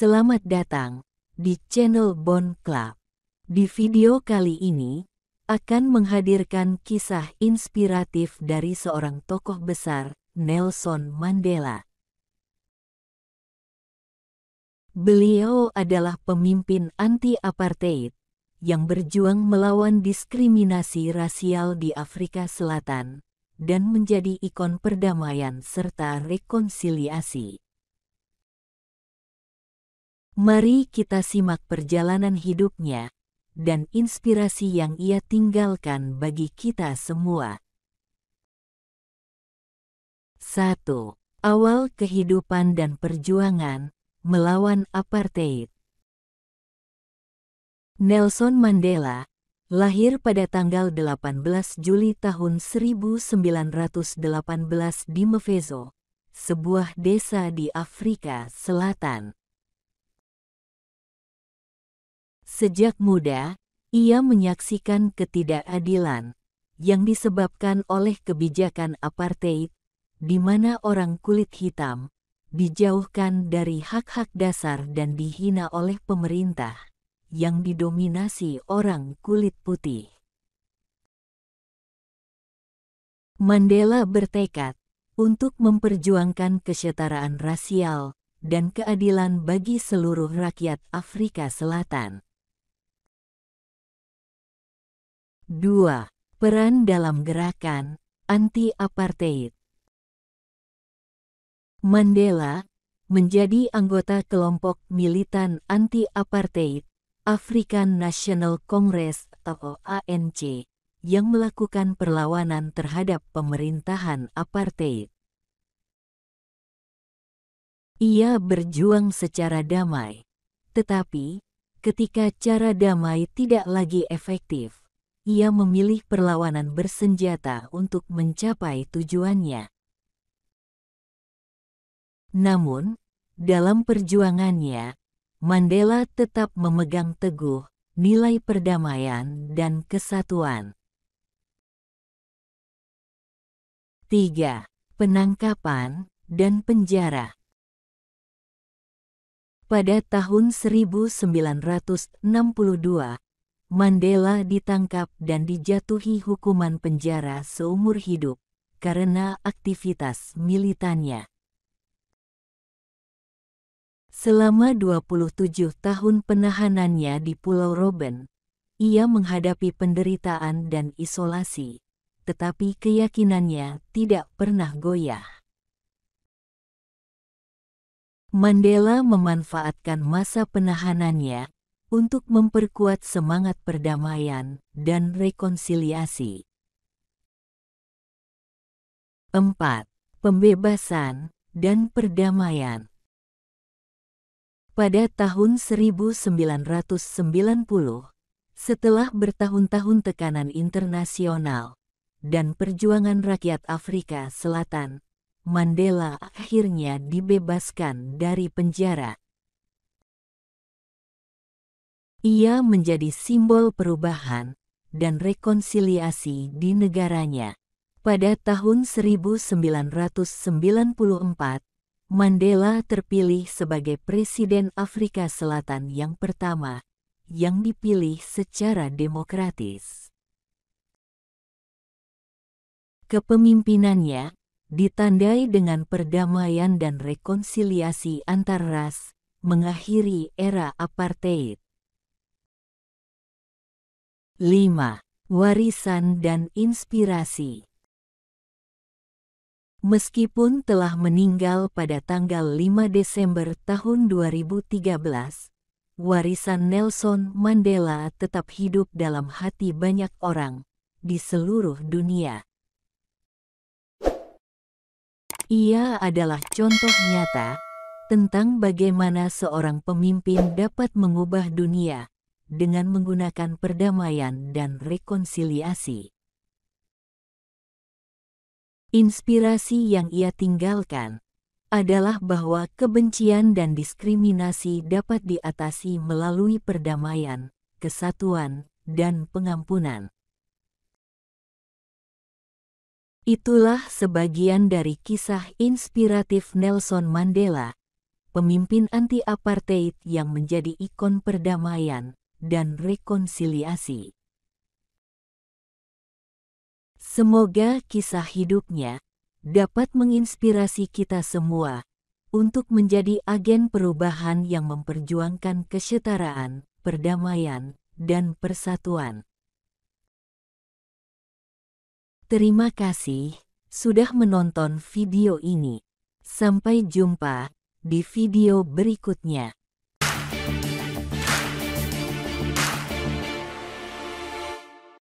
Selamat datang di channel Bond Club. Di video kali ini, akan menghadirkan kisah inspiratif dari seorang tokoh besar, Nelson Mandela. Beliau adalah pemimpin anti-apartheid yang berjuang melawan diskriminasi rasial di Afrika Selatan dan menjadi ikon perdamaian serta rekonsiliasi. Mari kita simak perjalanan hidupnya dan inspirasi yang ia tinggalkan bagi kita semua. 1. Awal kehidupan dan perjuangan melawan apartheid. Nelson Mandela lahir pada tanggal 18 Juli tahun 1918 di Mvezo, sebuah desa di Afrika Selatan. Sejak muda, ia menyaksikan ketidakadilan yang disebabkan oleh kebijakan apartheid, di mana orang kulit hitam dijauhkan dari hak-hak dasar dan dihina oleh pemerintah yang didominasi orang kulit putih. Mandela bertekad untuk memperjuangkan kesetaraan rasial dan keadilan bagi seluruh rakyat Afrika Selatan. 2. Peran dalam gerakan anti-apartheid. Mandela menjadi anggota kelompok militan anti-apartheid African National Congress atau ANC yang melakukan perlawanan terhadap pemerintahan apartheid. Ia berjuang secara damai, tetapi ketika cara damai tidak lagi efektif, ia memilih perlawanan bersenjata untuk mencapai tujuannya. Namun, dalam perjuangannya, Mandela tetap memegang teguh nilai perdamaian dan kesatuan. 3. Penangkapan dan penjara. Pada tahun 1962, Mandela ditangkap dan dijatuhi hukuman penjara seumur hidup karena aktivitas militannya. Selama 27 tahun penahanannya di Pulau Robben, ia menghadapi penderitaan dan isolasi, tetapi keyakinannya tidak pernah goyah. Mandela memanfaatkan masa penahanannya untuk memperkuat semangat perdamaian dan rekonsiliasi. 4. Pembebasan dan perdamaian. Pada tahun 1990, setelah bertahun-tahun tekanan internasional dan perjuangan rakyat Afrika Selatan, Mandela akhirnya dibebaskan dari penjara. Ia menjadi simbol perubahan dan rekonsiliasi di negaranya. Pada tahun 1994, Mandela terpilih sebagai Presiden Afrika Selatan yang pertama yang dipilih secara demokratis. Kepemimpinannya ditandai dengan perdamaian dan rekonsiliasi antar ras, mengakhiri era apartheid. 5. Warisan dan inspirasi. Meskipun telah meninggal pada tanggal 5 Desember tahun 2013, warisan Nelson Mandela tetap hidup dalam hati banyak orang di seluruh dunia. Ia adalah contoh nyata tentang bagaimana seorang pemimpin dapat mengubah dunia dengan menggunakan perdamaian dan rekonsiliasi. Inspirasi yang ia tinggalkan adalah bahwa kebencian dan diskriminasi dapat diatasi melalui perdamaian, kesatuan, dan pengampunan. Itulah sebagian dari kisah inspiratif Nelson Mandela pemimpin anti-apartheid yang menjadi ikon perdamaian dan rekonsiliasi. Semoga kisah hidupnya dapat menginspirasi kita semua untuk menjadi agen perubahan yang memperjuangkan kesetaraan, perdamaian, dan persatuan. Terima kasih sudah menonton video ini. Sampai jumpa di video berikutnya.